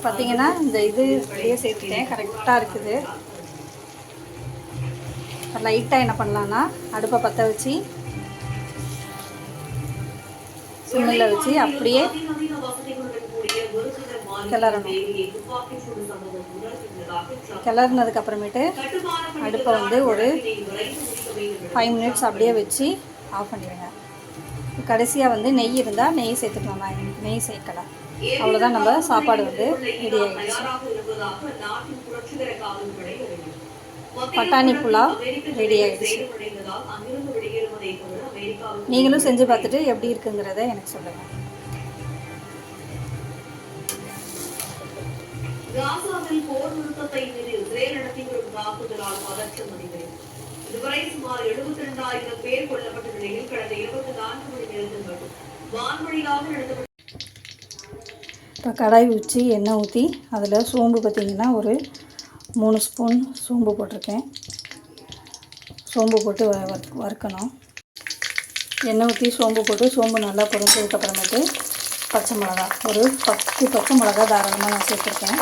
பார்த்தீங்கன்னா இந்த இது அப்படியே சேர்த்துட்டேன், கரெக்டாக இருக்குது. லைட்டாக என்ன பண்ணலான்னா அடுப்பை பற்ற வச்சு சிம்மில் வச்சு அப்படியே கிளறணும். கிளறினதுக்கப்புறமேட்டு அடுப்பை வந்து ஒரு 5 மினிட்ஸ் அப்படியே வச்சு ஆஃப் பண்ணிடுங்க. கடைசியாக வந்து நெய் இருந்தால் நெய் சேர்த்துக்கலாம். நான் நெய் சேர்க்கலாம். அவ்வளோதான், நம்ம சாப்பாடு வந்து ரெடி ஆகிடுச்சு. பட்டாணி புலாவ் ரெடி ஆகிடுச்சு. நீங்களும் செஞ்சு பார்த்துட்டு எப்படி இருக்குங்கிறத எனக்கு சொல்லுங்கள். காசாவில் போர் நிறுத்தத்தை மீறி இஸ்ரேல் நடத்தி வரும் தாக்குதலால் பதற்றம் அதிகரிக்கும். இதுவரை சுமார் 72,000 பேர் கொல்லப்பட்ட நிலையில் கடந்த 24 மணி நேரத்தில் மட்டும் வான்வழியாக நடத்தப்பட்ட. இப்போ கடாய் ஊற்றி எண்ணெய் ஊற்றி அதில் சோம்பு பார்த்திங்கன்னா ஒரு 3 ஸ்பூன் சோம்பு போட்டிருக்கேன். சோம்பு போட்டு வறுக்கணும். எண்ணெய் ஊற்றி சோம்பு போட்டு சோம்பு நல்லா பொரிஞ்சதுக்கப்புறமேட்டு பச்சை மிளகா ஒரு 10 பச்சை மிளகா தாராளமாக நான் சேர்த்துருக்கேன்.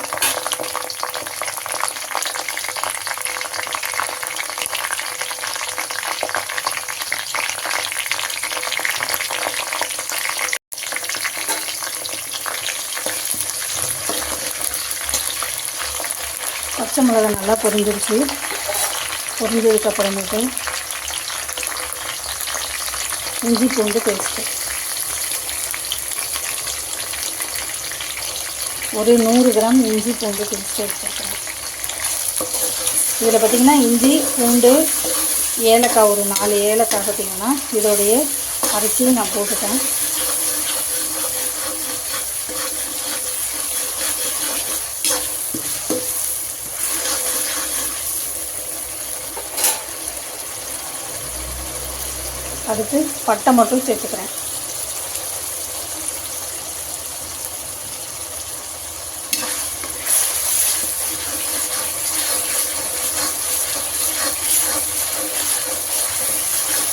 பச்சை மிளகா நல்லா பொரிஞ்சிருச்சு. பொரிஞ்சதுக்கப்புறமேட்டு இஞ்சி பூண்டு பேஸ்ட்டு ஒரு 100 கிராம் இஞ்சி பூண்டு பேஸ்ட்டு எடுத்துக்கிறேன். இதில் பார்த்திங்கன்னா இஞ்சி பூண்டு ஏலக்காய் ஒரு 4 ஏலக்காய் பார்த்திங்கன்னா இதோடைய அரைச்சி நான் போட்டுட்டேன். அதுக்கு பட்டை மட்டும் சேர்த்துக்கிறேன்.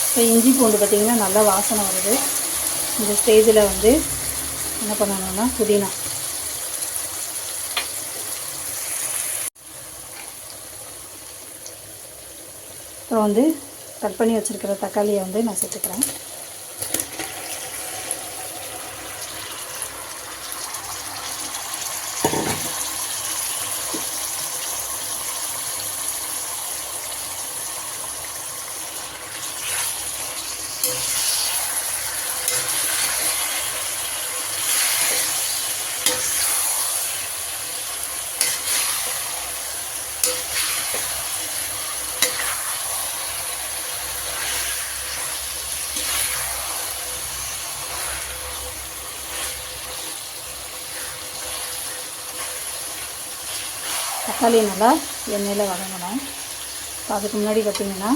இப்போ இஞ்சி பூண்டு பார்த்திங்கன்னா நல்லா வாசனை வருது. இந்த ஸ்டேஜில் வந்து என்ன பண்ணணும்னா புதினா அப்புறம் வந்து கட் பண்ணி வச்சுருக்கிற தக்காளியை வந்து நான் சேர்த்துக்கிறேன். தக்காளி நல்லா எண்ணெயில் வதங்கணும். அதுக்கு முன்னாடி பார்த்திங்கன்னா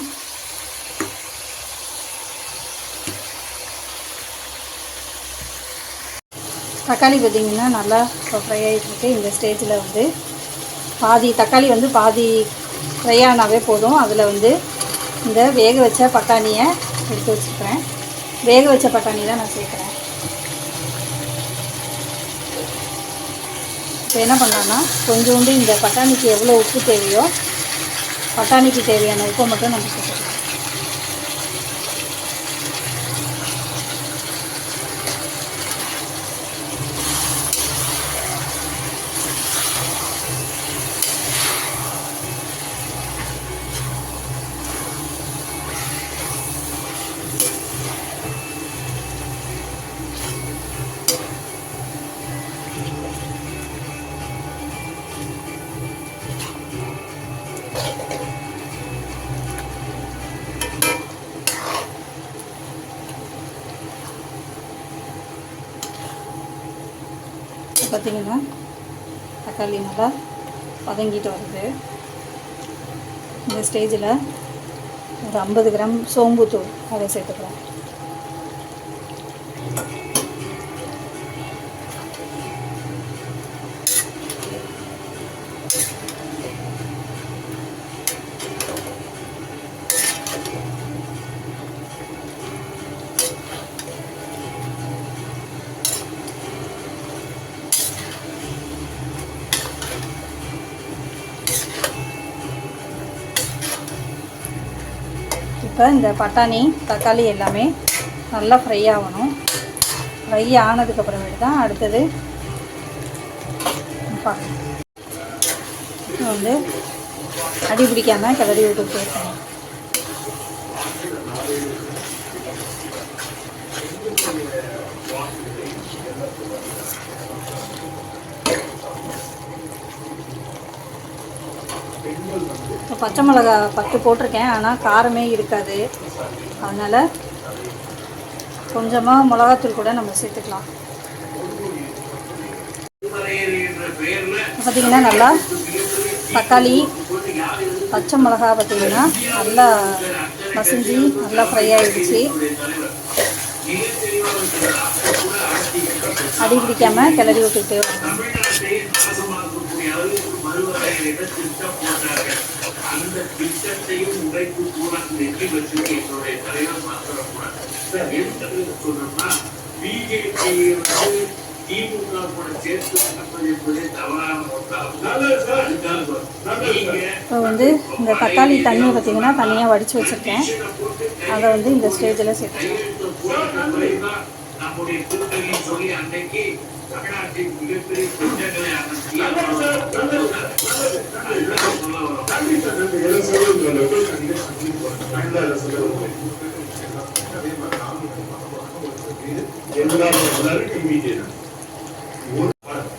தக்காளி பார்த்திங்கன்னா நல்லா ஃப்ரை ஆகிட்டு இந்த ஸ்டேஜில் வந்து தக்காளி வந்து பாதி ஃப்ரை ஆனாவே போதும். அதில் வந்து இந்த வேக வச்ச பட்டாணியை எடுத்து வச்சுக்கிறேன். வேக வச்ச பட்டாணி தான் நான் சேர்க்குறேன். இப்போ என்ன பண்ணலான்னா கொஞ்சோண்டு இந்த பட்டாணிக்கு எவ்வளோ உப்பு தேவையோ பட்டாணிக்கு தேவையான உப்பை மட்டும் நம்ம சேர்த்துக்கலாம். பார்த்திங்கன்னா தக்காளி நல்லா வதங்கிட்டு வருது. இந்த ஸ்டேஜில் ஒரு 50 கிராம் சோம்புத்தூள் அதை சேர்த்துக்கிறேன். இப்போ இந்த பட்டாணி தக்காளி எல்லாமே நல்லா ஃப்ரை ஆகணும். ஃப்ரை ஆனதுக்கப்புறமேட்டு தான் அடுத்தது வந்து அடி பிடிக்காமல் கிளறி விட்டுட்டு இருக்கணும். இப்போ பச்சை மிளகா 10 போட்டிருக்கேன், ஆனால் காரமே இருக்காது. அதனால் கொஞ்சமாக மிளகாத்தூள் கூட நம்ம சேர்த்துக்கலாம். பார்த்திங்கன்னா நல்லா தக்காளி பச்சை மிளகா பார்த்திங்கன்னா நல்லா மசிஞ்சு நல்லா ஃப்ரை ஆகிடுச்சு. அடி பிடிக்காமல் கிளறி விட்டுட்டு இப்போ வந்து இந்த தக்காளி தண்ணியை பார்த்திங்கன்னா தனியாக வடித்து வச்சுருக்கேன். அதை வந்து இந்த ஸ்டேஜில் சேர்த்துக்கலாம்.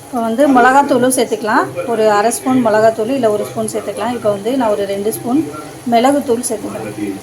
இப்போ வந்து மிளகாத்தூளும் சேர்த்துக்கலாம். ஒரு அரை ஸ்பூன் மிளகாத்தூள் இல்லை 1 ஸ்பூன் சேர்த்துக்கலாம். இப்போ வந்து நான் ஒரு 2 ஸ்பூன் மிளகுத்தூள் சேர்த்துக்கிறேன்.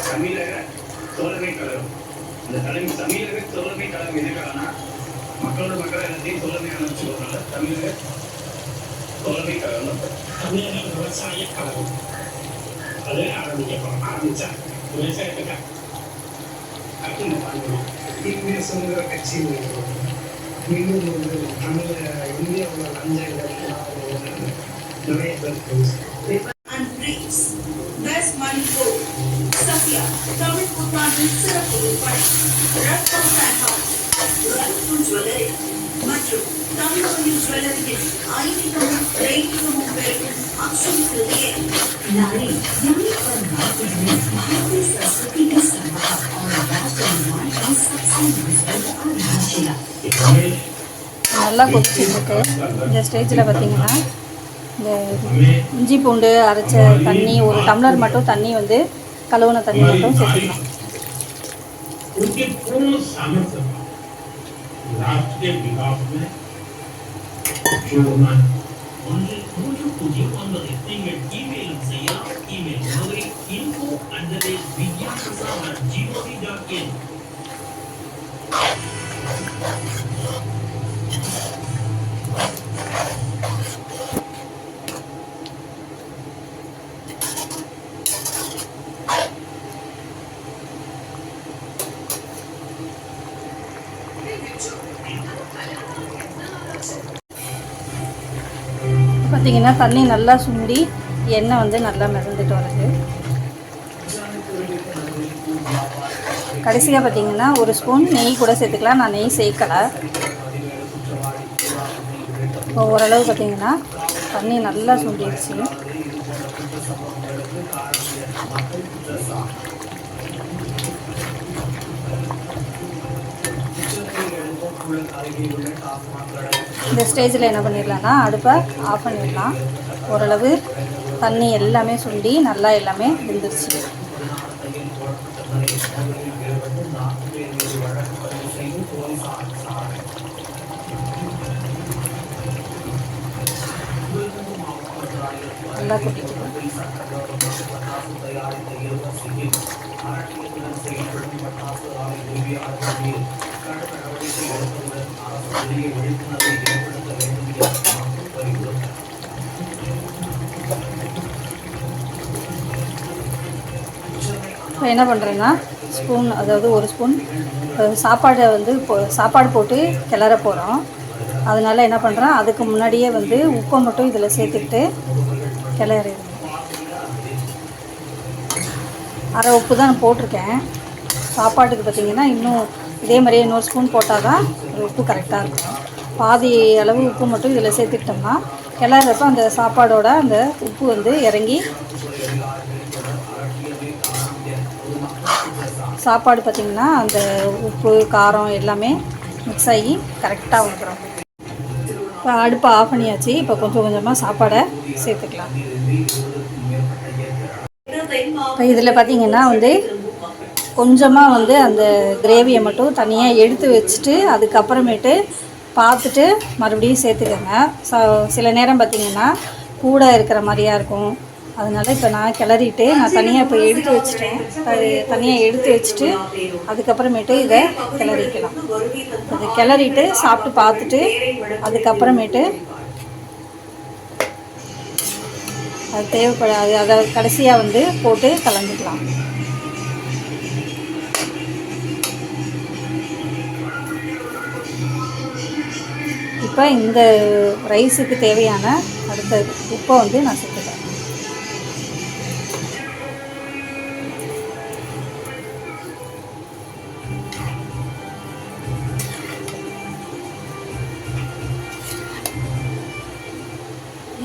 தமிழக தோழமை கழகம். இந்த தமிழக தோழமை கழகம் எதுக்காகனா மக்களோட மக்கள் எல்லாத்தையும் தோழமை ஆரம்பிச்சுக்கிறதுனால தமிழக தோழமை கழகம், தமிழக விவசாய கழகம் அது ஆரம்பிச்சாங்க. விவசாயத்துக்கு தீவிர சுதந்திர கட்சி மீண்டும் வந்து தமிழ இந்தியாவோட லஞ்சங்கள் நிறைய பேர் தமிழ் புத்தாண்டின் சிறப்பு விற்பனை மற்றும் தமிழ் ஜுவல்லரியில் ஐதீகமும் தெய்வீகமும் பெருகும் அக்ஷம் சிறிய நல்லா கொதிச்சுருக்கு. இந்த ஸ்டேஜில் பார்த்திங்கன்னா இந்த இஞ்சி பூண்டு அரைச்ச தண்ணி 1 டம்ளர் மட்டும் தண்ணி வந்து கழுவுன தண்ணி மட்டும் சேர்த்துக்கலாம். பார்த்திங்கன்னா தண்ணி நல்லா சுண்டி எண்ணெய் வந்து நல்லா மிதந்துட்டு வருது. கடைசியாக பார்த்திங்கன்னா 1 ஸ்பூன் நெய் கூட சேர்த்துக்கலாம். நான் நெய் சேர்க்கலை. இப்போ ஓரளவு பார்த்திங்கன்னா தண்ணி நல்லா சுண்டிடுச்சு. இந்த ஸ்டேஜில் என்ன பண்ணிடலாம்னா அடுப்பை ஆஃப் பண்ணிடலாம். ஓரளவு தண்ணி எல்லாமே சுண்டி நல்லா எல்லாமே வெந்துருச்சு. நல்லா கொட்டிக்கலாம். இப்போ என்ன பண்ணுறேன்னா ஸ்பூன், அதாவது ஒரு ஸ்பூன் சாப்பாடை வந்து சாப்பாடு போட்டு கிளற போகிறோம். அதனால் என்ன பண்ணுறேன், அதுக்கு முன்னாடியே வந்து உப்பை மட்டும் இதில் சேர்த்துக்கிட்டு கிளறிடுவேன். அரை உப்பு தான் நான் போட்டிருக்கேன். சாப்பாட்டுக்கு பார்த்திங்கன்னா இன்னும் இதே மாதிரியே இன்னொரு ஸ்பூன் போட்டால் தான் உப்பு கரெக்டாக இருக்கும். பாதி அளவு உப்பு மட்டும் இதில் சேர்த்துக்கிட்டோம்னா கிளறப்ப அந்த சாப்பாடோட அந்த உப்பு வந்து இறங்கி சாப்பாடு பார்த்திங்கன்னா அந்த உப்பு காரம் எல்லாமே மிக்ஸ் ஆகி கரெக்டாக வந்துடும். இப்போ அடுப்பை ஆஃப் பண்ணியாச்சு. இப்போ கொஞ்சம் கொஞ்சமாக சாப்பாடை சேர்த்துக்கலாம். இப்போ இதில் பார்த்திங்கன்னா வந்து கொஞ்சமாக வந்து அந்த கிரேவியை மட்டும் தனியாக எடுத்து வச்சுட்டு அதுக்கப்புறமேட்டு பார்த்துட்டு மறுபடியும் சேர்த்துக்கோங்க. சில நேரம் பார்த்திங்கன்னா கூட இருக்கிற மாதிரியா இருக்கும். அதனால் இப்போ நான் கிளறிட்டு நான் தனியாக இப்போ எடுத்து வச்சுட்டேன். தனியாக எடுத்து வச்சுட்டு அதுக்கப்புறமேட்டு இதை கிளறிக்கலாம். அதை கிளறிட்டு சாப்பிட்டு பார்த்துட்டு அதுக்கப்புறமேட்டு அது தேவைப்படாது, அதை கடைசியாக வந்து போட்டு கலந்துக்கலாம். இப்போ இந்த ரைஸுக்கு தேவையான அடுத்த உப்பை வந்து நான் சேர்த்துக்கிறேன்.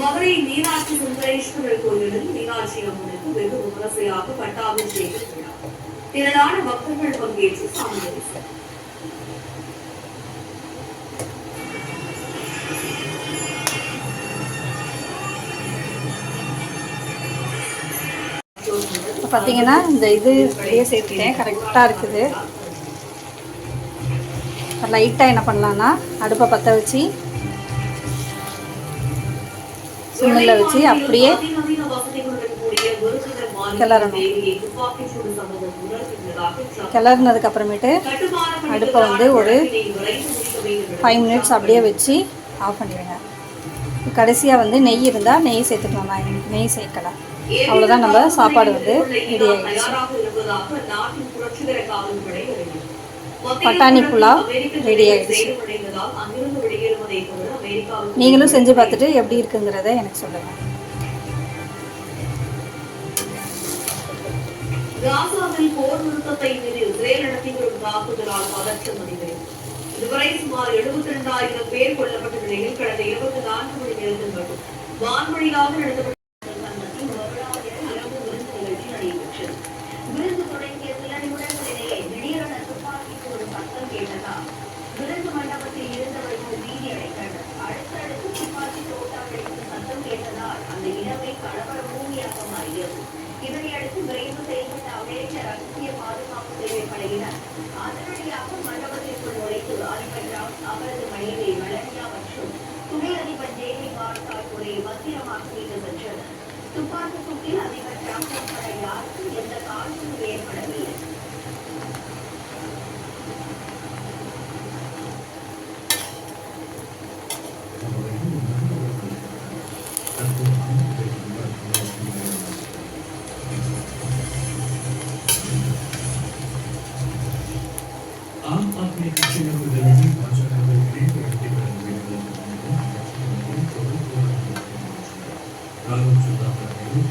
மதுரை மீனாட்சி சுந்தரேஸ்வரர் கோயிலில் மீனாட்சி அம்மனுக்கு வெகு விமரிசையாக பட்டாபிஷேகம் விழா. திரளான பக்தர்கள் பங்கேற்று சாமி தரிசனம். பார்த்தீங்கன்னா இந்த இது அப்படியே சேர்த்துட்டேன், கரெக்டாக இருக்குது. லைட்டாக என்ன பண்ணலான்னா அடுப்பை பற்ற வச்சு சிம்மில் வச்சு அப்படியே கிளறணும். கிளறினதுக்கு அப்புறமேட்டு அடுப்பை வந்து ஒரு 5 மினிட்ஸ் அப்படியே வச்சு ஆஃப் பண்ணிடுங்க. கடைசியாக வந்து நெய் இருந்தால் நெய் சேர்த்துக்கலாம். நான் நெய் சேர்க்கலாம். அவ்வளோதான், நம்ம சாப்பாடு வந்து ரெடி ஆகிடுச்சு. பட்டாணி புலாவ் ரெடி ஆகிடுச்சு. நீங்களும் செஞ்சு பார்த்துட்டு எப்படி இருக்குங்கிறத எனக்கு சொல்லுங்கள். காசாவில் போர் நிறுத்தத்தை மீறி இஸ்ரேல் நடத்தி வரும் தாக்குதலால் பதற்றம் அதிகரிக்கும். இதுவரை சுமார் 72,000 பேர் கொல்லப்பட்ட நிலையில் கடந்த 24 மணி நேரத்தில் மட்டும் வான்வழியாக நடத்தப்பட்ட விருந்து தொடங்கிய சில நிமிடங்களிலேயே திடீரென துப்பாக்கிக்கு ஒரு சத்தம் கேட்டதால் விருந்து மண்டபத்தில் இருந்தவர்கள் பீதி அடைந்தனர். அடுத்தடுத்து துப்பாக்கி தோட்டாக்களுக்கு சத்தம் கேட்டதால் அந்த இடமே கலவர பூமியாக மாறியது. இதனையடுத்து விரைவு செயல்பட்ட அமெரிக்க ரகசிய பாதுகாப்பு சேவை படையினர் அதிரடியாக மண்டபத்திற்குள் நுழைத்து அதிபர் டிரம்ப், அவரது மனைவி மெலனியா மற்றும் துணை அதிபர் ஜேமி வான்ஸ் ஆகியோரை பத்திரமாக மீட்டு சென்றனர். துப்பாக்கி சூட்டில் அதிபர் டிரம்ப் உட்பட யாருக்கும் எந்த காயமும் ஏற்படவில்லை. आम आदमी कक्षी में गुजरने भाषा का व्यक्ति कानून शुदा करने